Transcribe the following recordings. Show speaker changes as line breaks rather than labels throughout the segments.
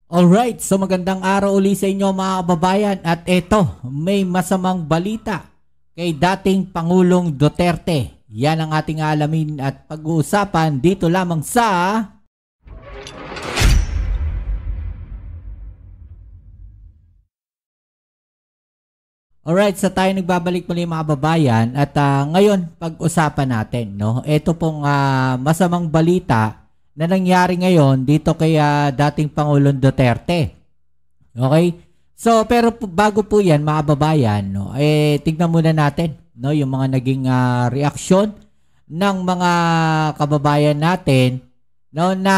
Alright, so magandang araw uli sa inyo mga kababayan at eto, may masamang balita kay dating Pangulong Duterte. Yan ang ating alamin at pag-uusapan dito lamang sa... Alright, sa tayo nagbabalik muli mga kababayan at ngayon pag-usapan natin, no? Ito pong masamang balita na nangyari ngayon dito kay dating Pangulong Duterte. Okay? So, pero bago po yan, mga kababayan, no, tignan muna natin no, yung mga naging reaksyon ng mga kababayan natin no, na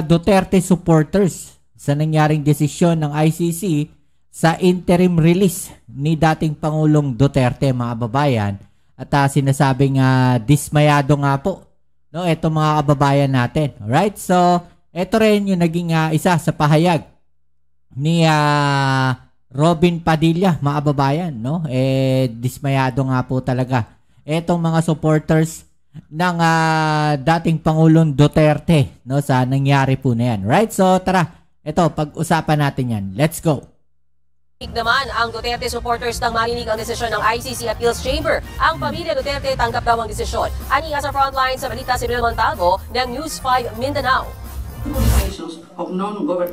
Duterte supporters sa nangyaring desisyon ng ICC sa interim release ni dating Pangulong Duterte, mga kababayan. At sinasabing dismayado nga po no, eto mga kababayan natin. Alright? So, eto rin yung naging isa sa pahayag ni Robin Padilla, mga kababayan. No? Dismayado nga po talaga etong mga supporters ng dating Pangulong Duterte no, sa nangyari po na yan. Right? So, tara. Eto, pag-usapan natin yan. Let's go.
Naman ang Duterte supporters nang marinig ang desisyon ng ICC Appeals Chamber. Ang pamilya Duterte tanggap daw ang desisyon. Aniya sa frontline sa balita si Bill Montalvo ng News 5 Mindanao.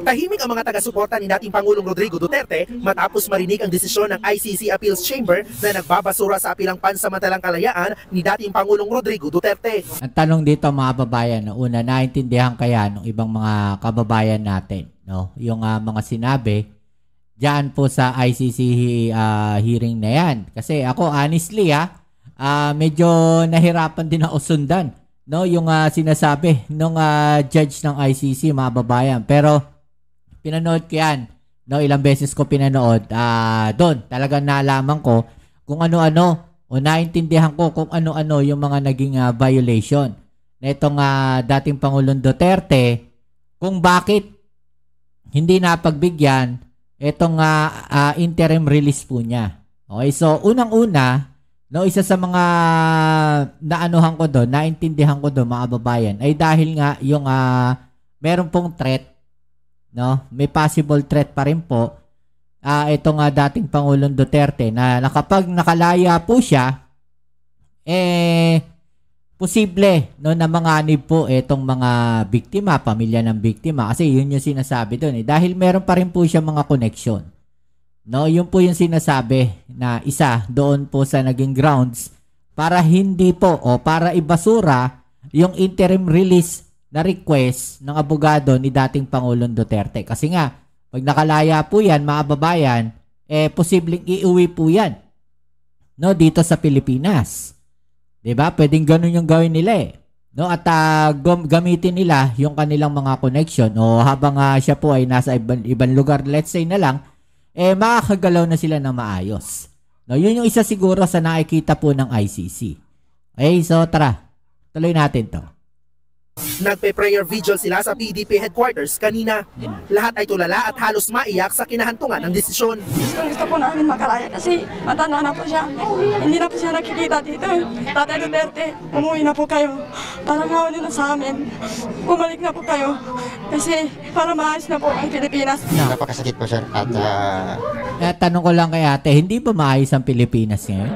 Tahimik ang mga taga-suporta ni dating Pangulong Rodrigo Duterte matapos marinig ang desisyon ng ICC Appeals Chamber na nagbabasura sa apilang pansamantalang kalayaan ni dating Pangulong Rodrigo Duterte.
Ang tanong dito mga kababayan, una, naintindihan kaya ng ibang mga kababayan natin no? Yung mga sinabi diyan po sa ICC hearing na yan. Kasi ako honestly medyo nahirapan din ako sundan no yung sinasabi ng judge ng ICC, mga babayan. Pero pinanood ko yan. No, ilang beses ko pinanood. Doon talagang nalaman ko kung ano-ano o naintindihan ko kung ano-ano yung mga naging violation na itong dating Pangulong Duterte, kung bakit hindi napagbigyan itong interim release po niya. Okay, so unang-una, no, isa sa mga naanuhan ko doon, naintindihan ko doon mga kababayan, ay dahil nga yung meron pong threat, no, may possible threat pa rin po itong dating Pangulong Duterte na kapag nakalaya po siya, posible no, na manganib po itong mga biktima, pamilya ng biktima. Kasi yun yung sinasabi doon. Dahil meron pa rin po siya mga connection. No, yun po yung sinasabi na isa doon po sa naging grounds para hindi po o para ibasura yung interim release na request ng abogado ni dating Pangulong Duterte. Kasi nga, pag nakalaya po yan, mga babayan, posibleng iuwi po yan no, dito sa Pilipinas. Diba? Pwedeng ganun yung gawin nila no? At gamitin nila yung kanilang mga connection o habang siya po ay nasa ibang lugar, let's say na lang, makakagalaw na sila ng maayos. No? Yun yung isa siguro sa nakikita po ng ICC. Okay, so tara, tuloy natin to.
Nagpe-prayer vigil sila sa PDP headquarters kanina. Lahat ay tulala at halos maiyak sa kinahantungan ng desisyon.
Gusto po namin makalaya kasi matanda na po siya. Hindi na po siya nakikita dito. Tatay Duterte, umuwi na po kayo. Parang hawa nyo na sa amin. Bumalik na po kayo. Kasi para maayos na po ang Pilipinas.
Napakasakit po sir. At
tanong ko lang kay ate, hindi ba maayos ang Pilipinas ngayon?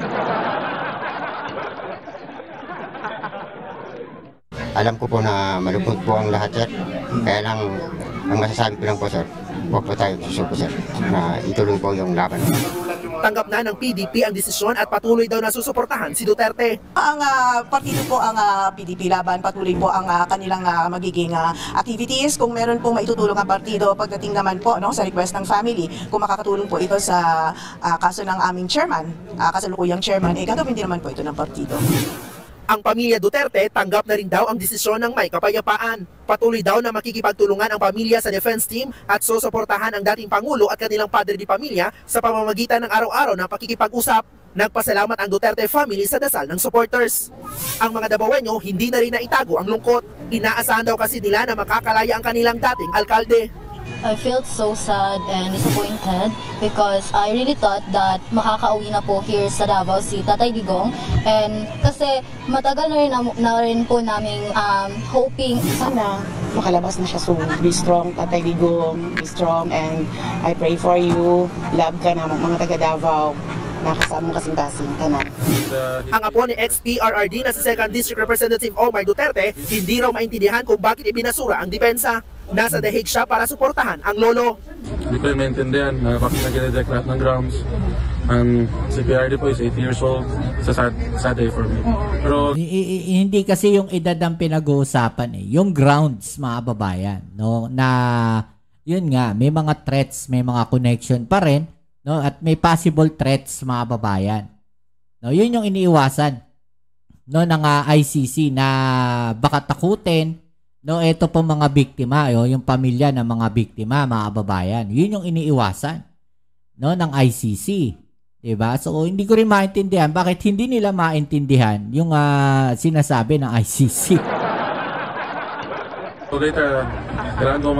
alam ko po na malungkot po ang lahat sir. Kaya lang, ang masasabi ko lang po sir, huwag po tayo susuko sir, na ituloy po yung laban.
Tanggap na ng PDP ang desisyon at patuloy daw na susuportahan si Duterte.
Ang partido po ang PDP laban, patuloy po ang kanilang magiging activities. Kung meron pong maitutulong ang partido pagdating naman po no, sa request ng family, kung makakatulong po ito sa kaso ng aming chairman, kasalukuyang chairman, gagawin din naman po ito ng partido.
Ang pamilya Duterte tanggap na rin daw ang desisyon ng may kapayapaan. Patuloy daw na makikipagtulungan ang pamilya sa defense team at susuportahan ang dating Pangulo at kanilang padre di pamilya sa pamamagitan ng araw-araw na pakikipag-usap. Nagpasalamat ang Duterte family sa dasal ng supporters. Ang mga Dabawenyo hindi na rin naitago ang lungkot. Inaasahan daw kasi nila na makakalaya ang kanilang dating alkalde.
I felt so sad and disappointed because I really thought that makakauwi na po here sa Davao si Tatay Digong, and kasi matagal na rin po namin hoping
sana
makalabas na siya. So, be strong, Tatay Digong, be strong, and I pray for you. Love ka na, mga taga Davao, nakasama kasing-kasing ka na.
Ang apo ni ex-PRRD na si 2nd District Representative Omar Duterte, hindi raw maintindihan kung bakit ibinasura ang depensa. Nasa The Hague siya para suportahan ang lolo.
Hindi ko yung maintindihan na bakit nag-reject lahat ng grounds. Si PRD po is 8 years old. It's a sad day for me. Pero
hindi kasi yung edad ang pinag-uusapan yung grounds, mga babayan, no, na yun nga, may mga threats, may mga connection pa rin, no, at may possible threats, mga babayan. No, yun yung iniiwasan, no, ng ICC na baka takutin, no, ito po mga biktima, yung pamilya ng mga biktima, mga babayan. Yun yung iniiwasan, no, ng ICC. Diba? So, hindi ko rin maintindihan bakit hindi nila maintindihan yung sinasabi ng ICC.
so later, kailangan ko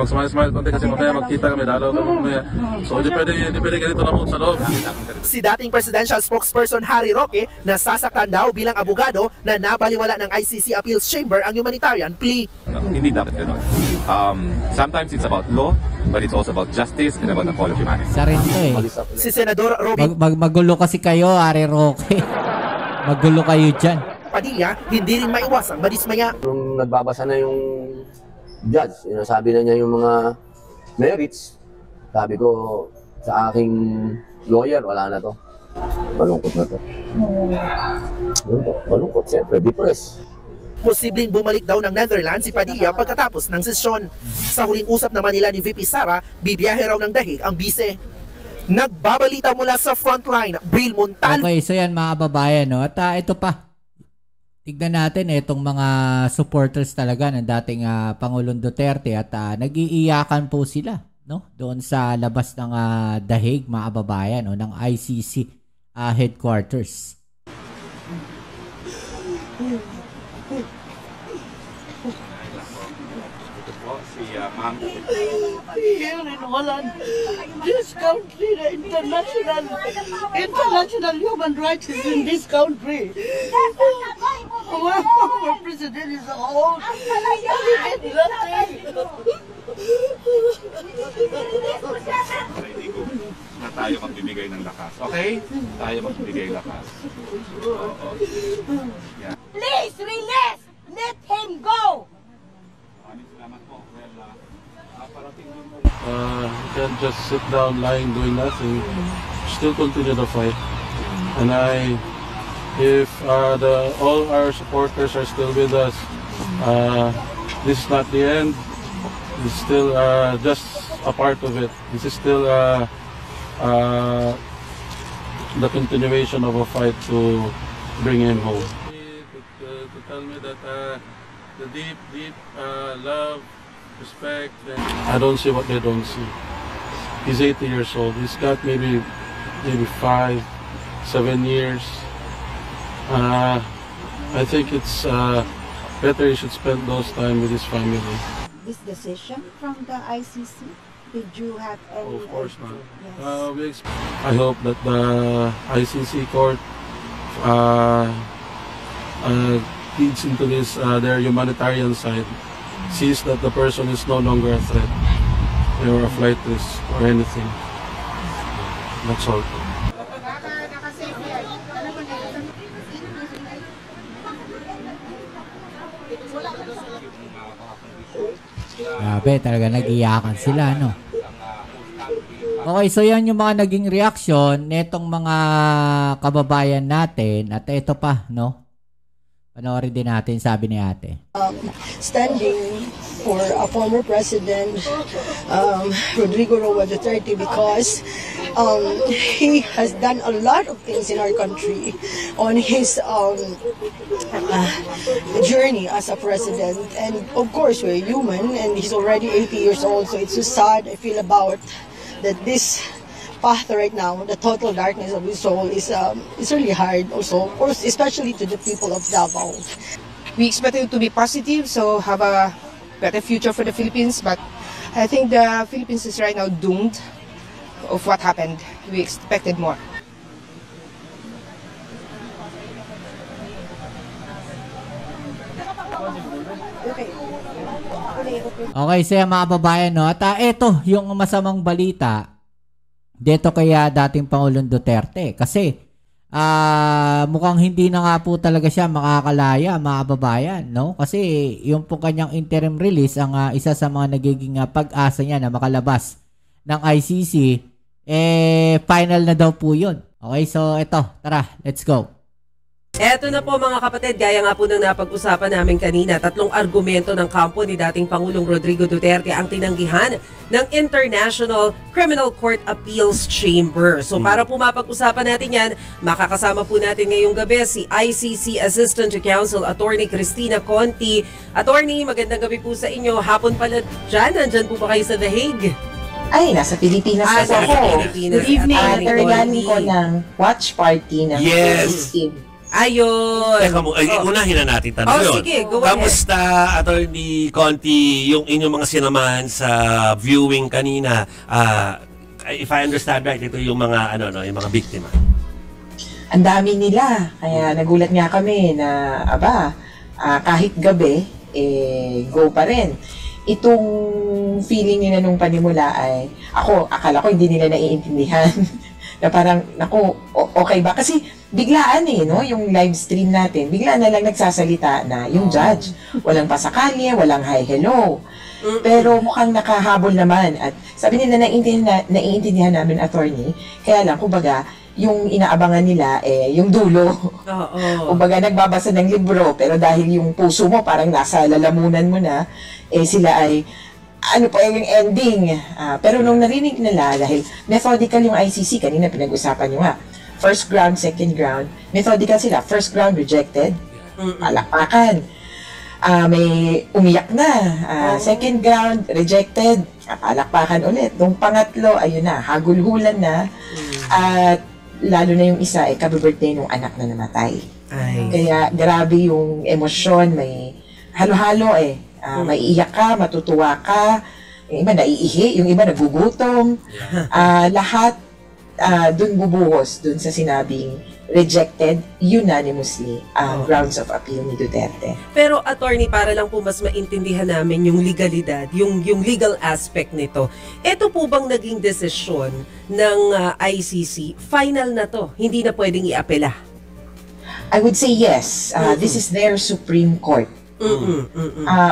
mag-smile konti kasi mamaya magkita kami, dalaw kami mamaya. So, hindi pwede ganito na mo sa loob.
Si dating presidential spokesperson Harry Roque nasasaktan daw bilang abogado na nabaliwala ng ICC Appeals Chamber ang humanitarian plea.
Hindi dapat gano'n. Sometimes it's about law, but it's also about justice and about the call of humanity.
Sa rin to
Si Senador Robin
magulo kasi kayo, Harry Roque. Magulo kayo dyan.
Padilla, hindi rin maiwasang madismaya.
Nung nagbabasa na yung judge, sabi na niya yung mga merits, sabi ko sa aking lawyer, wala na to. Malungkot na to. Malungkot, siyempre, depressed.
Posibleng bumalik daw ng Netherlands si Padilla pagkatapos ng sesyon. Sa huling usap naman nila ni VP Sara, bibiyahe raw ng dahig ang bise. Nagbabalita mula sa frontline, Bril Montal.
Okay, so yan mga babayan, no? At ito pa, tignan natin itong mga supporters talaga ng dating Pangulong Duterte at nag-iiyakan po sila, no? Doon sa labas ng The Hague, mga babayan, no? Ng ICC headquarters.
Here in Holland, this country, the international human rights is in this country. Our president is old. He did nothing.
Na tayo magbibigay ng lakas. Okay? Tayo magbibigay lakas. Yeah.
Please release! Let him go!
You can't just sit down lying doing nothing. Still continue the fight. And if all our supporters are still with us, this is not the end. This is still just a part of it. This is still the continuation of a fight to bring him home. To tell me that the deep love, respect, and I don't see what they don't see. He's 80 years old. He's got maybe 5, 7 years. I think it's better he should spend those time with his family.
This decision from the ICC, did you have any?
Of course not.
Yes.
I hope that the ICC court leads into this their humanitarian side, sees that the person is no longer a threat or a flight risk or anything. That's all.
Grabe, talaga nag-iyakan sila, no? Okay, so yan yung mga naging reaksyon nitong mga kababayan natin. At ito pa, no? Panoorin din natin, sabi ni ate.
Standing for a former president, Rodrigo Roa Duterte, because he has done a lot of things in our country on his journey as a president. And of course, we're human, and he's already 80 years old, so it's so sad I feel about that this path right now, the total darkness of his soul is really hard also, of course, especially to the people of Davao.
We expect it to be positive, so have a better future for the Philippines, but I think the Philippines is right now doomed of what happened. We expected more.
Okay.
Okay, so mga babayan, no? At eto, yung masamang balita dito kaya dating Pangulong Duterte. Kasi mukhang hindi na nga po talaga siya makakalaya, mga babayan, no? Kasi yung po kanyang interim release, ang isa sa mga nagiging pag-asa niya na makalabas ng ICC, final na daw po yun. Okay, so eto, tara, let's go.
Eto na po mga kapatid, gaya nga po ng napag-usapan namin kanina, 3 argumento ng kampo ni dating Pangulong Rodrigo Duterte ang tinanggihan ng International Criminal Court Appeals Chamber. So para po mapag-usapan natin yan, makakasama po natin ngayong gabi si ICC Assistant to Counsel Attorney Cristina Conti. Attorney, magandang gabi po sa inyo. Hapon pala dyan, nandyan po ba kayo sa The Hague?
Ay, nasa Pilipinas kasi ako. Good evening. Regarding ko ng watch party ng
Yes!
Ayun.
Teka mo, unahin na natin tanong yun.
Sige, go ahead.
Kamusta, Attorney Conti, yung inyong mga sinamahan sa viewing kanina? If I understand right, ito yung mga, yung mga biktima.
Ang dami nila. Kaya nagulat nga kami na, kahit gabi, go pa rin. Itong feeling nila nung panimula ay, akala ko hindi nila naiintindihan. Na parang, okay ba? Kasi biglaan no? Yung live stream natin, bigla na lang nagsasalita na yung judge. Walang pasakali, walang hi, hello. Pero mukhang nakahabol naman. At sabi nila, naiintindihan namin, attorney. Kaya lang, kumbaga, yung inaabangan nila, yung dulo. Kumbaga, nagbabasa ng libro, pero dahil yung puso mo parang nasa lalamunan mo na, sila ay ano pa yung ending. Pero nung narinig nila, dahil methodical yung ICC, kanina pinag-usapan nyo nga, first ground, second ground, methodical sila. First ground, rejected, palakpakan. May umiyak na. Second ground, rejected, palakpakan ulit. Nung pangatlo, ayun na, hagulhulan na. At lalo na yung isa, kabe-birthday nung anak na namatay. Kaya grabe yung emosyon, may halo-halo maiiyak ka, matutuwa ka, yung iba naiihi, yung iba nagugutom, lahat dun bubuhos dun sa sinabing rejected unanimously grounds of appeal ni Duterte.
Pero attorney, para lang po mas maintindihan namin yung legalidad, yung legal aspect nito, ito po bang naging desisyon ng ICC, final na to, hindi na pwedeng iapela?
I would say yes. This is their Supreme Court.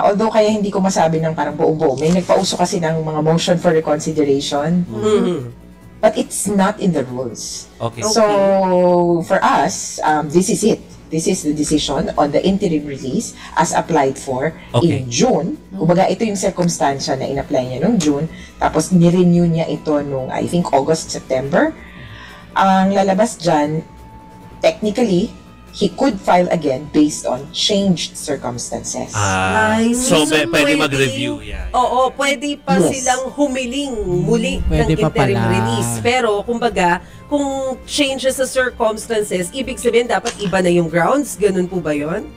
Although kaya hindi ko masabi ng parang buo-buo. May nagpauso kasi ng mga motion for reconsideration. But it's not in the rules.
Okay.
So, for us, this is it. This is the decision on the interim release as applied for in June. Kumbaga, ito yung circumstansya na in-apply niya noong June. Tapos, nirenew niya ito noong, I think, August, September. Ang lalabas dyan, technically, he could file again based on changed circumstances.
So pwede mag-review.
Oo, pwede pa silang humiling muli ng interim release. Pero, kumbaga, kung changes sa circumstances, ibig sabihin dapat iba na yung grounds? Ganun po ba yun?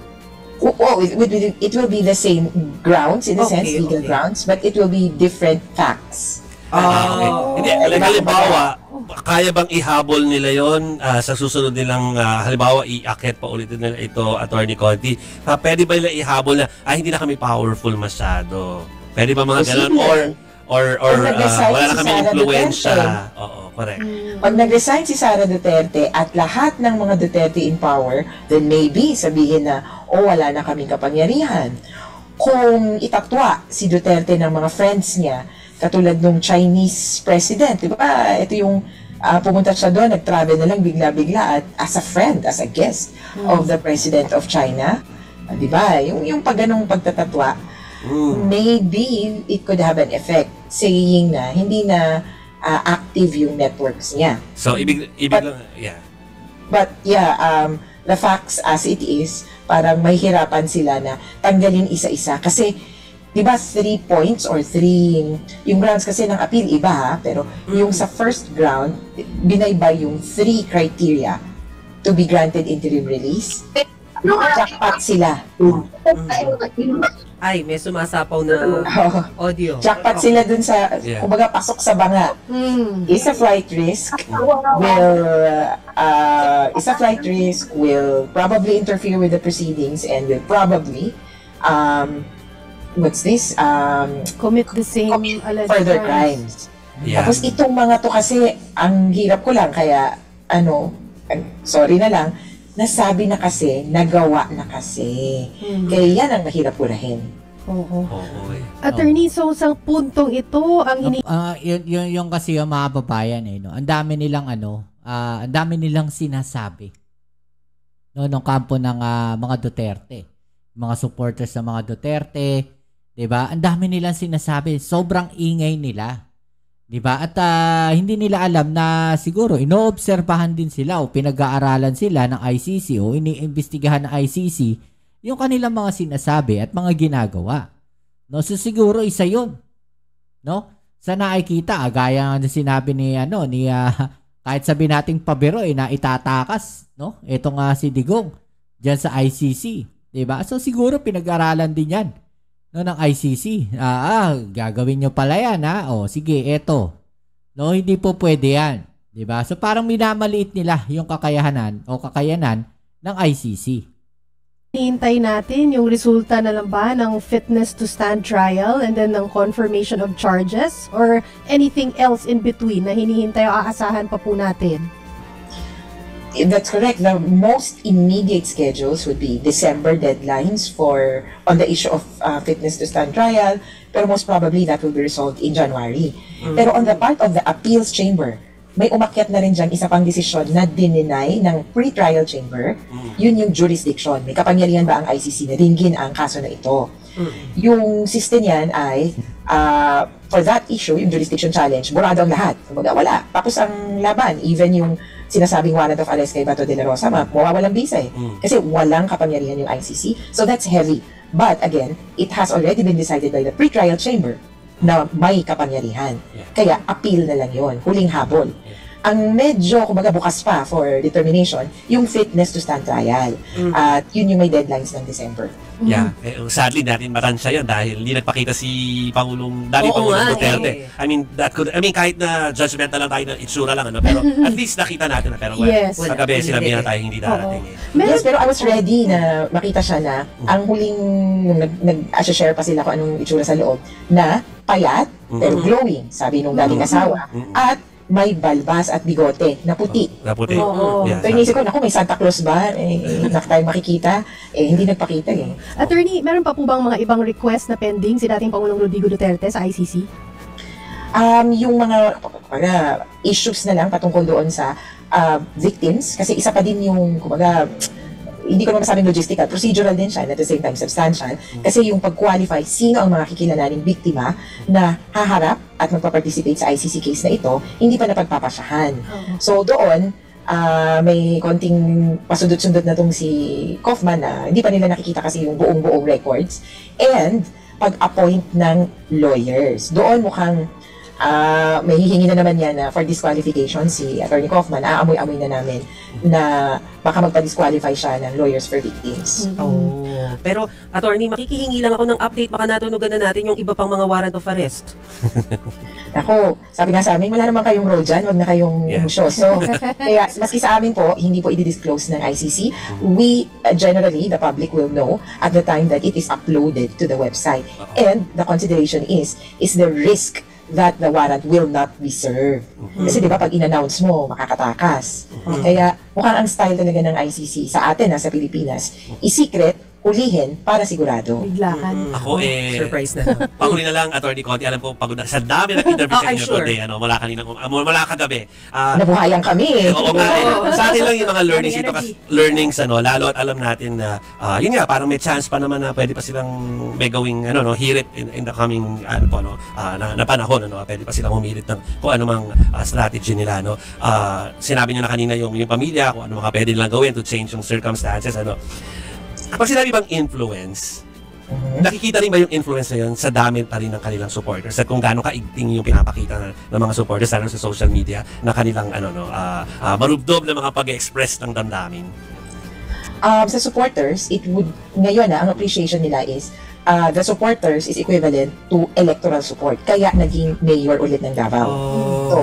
It will be the same grounds, in a sense, legal grounds, but it will be different facts.
Hindi, halimbawa, kaya bang ihabol nila yon sa susunod nilang, halimbawa, iakyat pa ulit nila ito, Attorney Conti? Pwede ba nila ihabol na, hindi na kami powerful masyado? Pwede ba mga ganun? Or wala na kami influensya? Oo, correct.
Pag nag-resign si Sara Duterte at lahat ng mga Duterte in power, then maybe sabihin na, wala na kaming kapangyarihan. Kung itatwa si Duterte ng mga friends niya, katulad nung Chinese president, di ba? Ito yung pumunta siya doon, nag-travel na lang bigla-bigla at as a friend, as a guest of the President of China. Di ba? Yung pagganong pagtatatwa, maybe it could have an effect saying na hindi na active yung networks niya.
So, ibig lang,
But the facts as it is, parang may hirapan sila na tanggalin isa-isa kasi diba 3 points or 3 yung grounds kasi ng appeal iba pero yung sa first ground binaybay yung 3 criteria to be granted interim release. Jackpot sila.
Ay, may sumasapaw na audio.
Jackpot sila dun sa kumbaga pasok sa banga. Is a flight risk will probably interfere with the proceedings and will probably what's this?
Commit the same alleged
further crimes.
Yeah.
Tapos itong mga to kasi, ang hirap ko lang, kaya sorry na lang, nasabi na kasi, nagawa na kasi. Kaya yan ang mahirap purahin.
Oo. Attorney, so sa puntong ito, ang
yung kasi yung mga babayan no. Ang dami nilang sinasabi. No, nung kampo ng mga Duterte. Mga supporters ng mga Duterte, 'di ba? Ang dami nilang sinasabi, sobrang ingay nila. 'Di ba? At hindi nila alam na siguro inoobserbahan din sila o pinag-aaralan sila ng ICC o iniimbestigahan ng ICC yung kanilang mga sinasabi at mga ginagawa. No, so siguro isa 'yon. No? Sa nakikita, gaya ng sinabi ni kahit sabi nating pabiro na itatakas, no? Ito nga si Digong diyan sa ICC, 'di ba? So siguro pinag-aralan din 'yan ng ICC. Gagawin nyo pala yan, O, sige, eto. No, hindi po pwede yan. 'Di ba? So parang minamaliit nila yung kakayanan ng ICC.
Hintay natin yung resulta na lang ba ng fitness to stand trial and then ng confirmation of charges or anything else in between na hinihintay o aasahan pa po natin?
That's correct. The most immediate schedules would be December deadlines on the issue of fitness to stand trial, pero most probably that will be resolved in January. Pero on the part of the appeals chamber, may umakyat na rin dyan isa pang desisyon na dininay ng pre-trial chamber. Yun yung jurisdiction. May kapangyarihan ba ang ICC na dinggin ang kaso na ito? Yung system niyan ay for that issue, yung jurisdiction challenge, burado ang lahat. Kumbaga, wala. Tapos ang laban, even yung sinasabing warrant of arrest kay Bato de la Rosa, mawawalang bisa Kasi walang kapangyarihan yung ICC. So that's heavy. But again, it has already been decided by the pre-trial chamber na may kapangyarihan. Kaya appeal na lang yon, huling habol. Ang medyo, kumbaga, bukas pa for determination, yung fitness to stand trial. At yun yung may deadlines ng December.
Yeah. Sadly, natin matansya yun dahil hindi nagpakita si Pangulong Duterte. I mean, kahit na judgmental lang tayo na itsura lang, pero at least nakita natin na. Pero paggabi, sinabi na tayo hindi darating.
Yes, pero I was ready na makita siya na ang huling, nag-share pa sila kung anong itsura sa loob, na payat, pero glowing, sabi nung dating asawa. At may balbas at bigote na puti. So inisip ko, naku, may Santa Claus ba? Tayo makikita. Hindi nagpakita
Attorney, meron pa po bang mga ibang request na pending si dating Pangulong Rodrigo Duterte sa ICC?
Yung mga issues na lang patungkol doon sa victims, kasi isa pa din yung, kumbaga, hindi ko naman masabing logistical, procedural din siya, and at the same time substantial, kasi yung pag-qualify sino ang mga kikilalaning biktima na haharap at magpa-participate sa ICC case na ito, hindi pa napagpapasyahan. So doon, may konting pasundot-sundot na tong si Kaufman na hindi pa nila nakikita kasi yung buong records, and pag-appoint ng lawyers. Doon mukhang may hihingi na naman yan for disqualification si Attorney Kaufman. Aamoy-amoy na namin na baka magpa-disqualify siya ng lawyers for victims.
Pero, Attorney, makikihingi lang ako ng update. Baka natunugan na natin yung iba pang mga warrant of arrest.
Ako, sabi nga sa amin, wala naman kayong role dyan, wag na kayong show. So, kaya, maski sa amin po, hindi po i-disclose ng ICC. We, generally, the public will know at the time that it is uploaded to the website. And the consideration is the risk that the warrant will not be served. Kasi di ba pag in-announce mo, makakatakas. Kaya mukhang ang style talaga ng ICC sa atin, sa Pilipinas, i-secret, hulihin para sigurado.
Biglaan.
Ako
surprise na.
Pahuli na lang, Attorney Conti, alam po, pagod na. Sa dami ng interview sa inyo today, mula kagabi.
Nabuhayan kami.
Oo nga. Sa akin lang yung mga learnings ito, learnings, lalo at alam natin na, yun nga, parang may chance pa naman na pwede pa silang may gawing, hirit in the coming, na panahon, pwede pa silang humirit ng kung anumang strategy nila, sinabi nyo na kanina yung pamilya, kung ano mga pwede nilang gawin to change yung circumstances, Kapag sinabi bang influence, nakikita rin ba yung influence na yun sa dami pa rin ng kanilang supporters at kung gaano kaigting yung pinapakita ng mga supporters lalo sa social media na kanilang marubdob na mga pag-express ng damdamin?
Sa supporters, it would, ngayon ang appreciation nila is the supporters is equivalent to electoral support. Kaya naging mayor ulit ng Davao. So,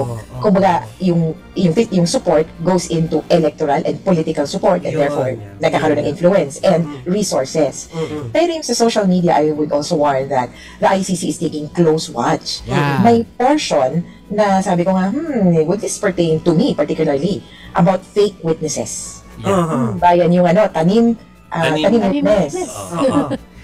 kumbaga, yung support goes into electoral and political support, and therefore, nagkakaroon ng influence and resources. Pero yung sa social media, I would also warn that the ICC is taking close watch. May portion na sabi ko nga, would this pertain to me particularly, about fake witnesses. Bayan yung tanim witness.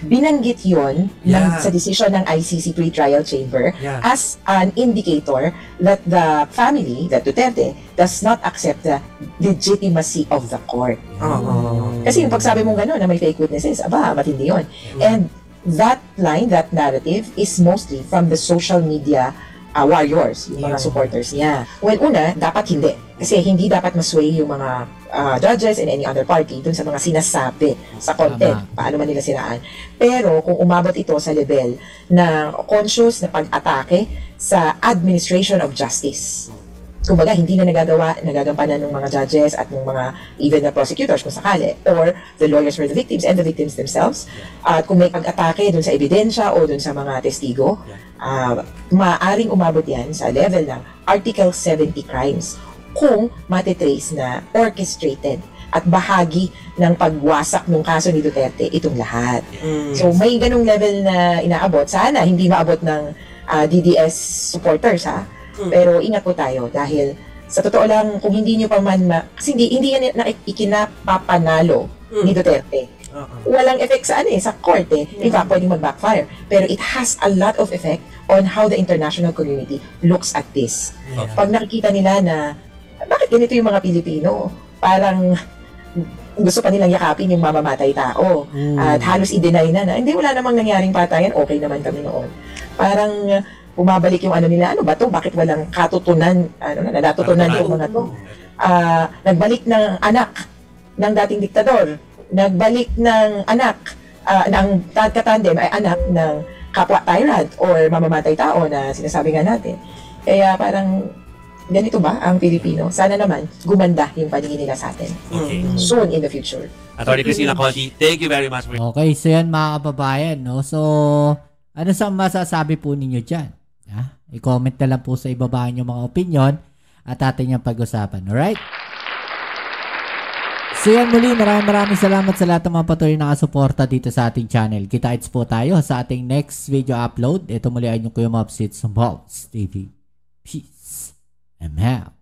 Binanggit yun sa decision ng ICC Pre-Trial Chamber as an indicator that the family, that Duterte, does not accept the legitimacy of the court. Kasi yung pagsabi mong gano'n na may fake witnesses, matindi yun. And that line, that narrative, is mostly from the social media warriors, yung mga supporters niya. Well, una, dapat hindi. Kasi hindi dapat masway yung mga judges and any other party dun sa mga sinasabi sa content, paano man nila siraan. Pero kung umabot ito sa level na conscious na pag-atake sa administration of justice, kumbaga hindi na nagagampanan ng mga judges at ng mga even the prosecutors kung sakali, or the lawyers for the victims and the victims themselves, at kung may pag-atake dun sa ebidensya o dun sa mga testigo, maaaring umabot yan sa level ng Article 70 crimes kung matitrace na orchestrated at bahagi ng pagwasak ng kaso ni Duterte itong lahat. So may ganung level na inaabot. Sana hindi maabot ng DDS supporters pero ingat po tayo dahil sa totoo lang kung hindi nyo pa man kasi hindi yan ikinapapanalo ni Duterte. Walang effect sa sa court In fact, pwedeng mag-backfire. Pero it has a lot of effect on how the international community looks at this. Pag nakikita nila na bakit ganito yung mga Pilipino? Parang gusto pa nilang yakapin yung mamamatay tao. At halos i-deny na hindi, wala namang nangyaring patayan, okay naman kami noon. Parang bumabalik yung nila, ba to? Bakit walang katutunan, natutunan yung mga to? Nagbalik ng anak ng dating diktador. Nagbalik ng anak, ng katandem ay anak ng kapwa tyrant or mamamatay tao na sinasabi nga natin. Kaya parang ganito ba ang Pilipino? Sana naman gumanda yung paningin nila sa atin. Soon in the future.
Attorney Cristina Conti, thank you very much.
Okay, so yan mga kababayan. So, ano sa masasabi po ninyo dyan? I-comment na lang po sa ibaba nyo mga opinion at atin yung pag-usapan. Alright? So yan muli, maraming salamat sa lahat ng mga patuloy na nakasuporta dito sa ating channel. Kita-its po tayo sa ating next video upload. Ito muli ay yung Kuya Mobs, it's Mobs TV. Peace. I'm out.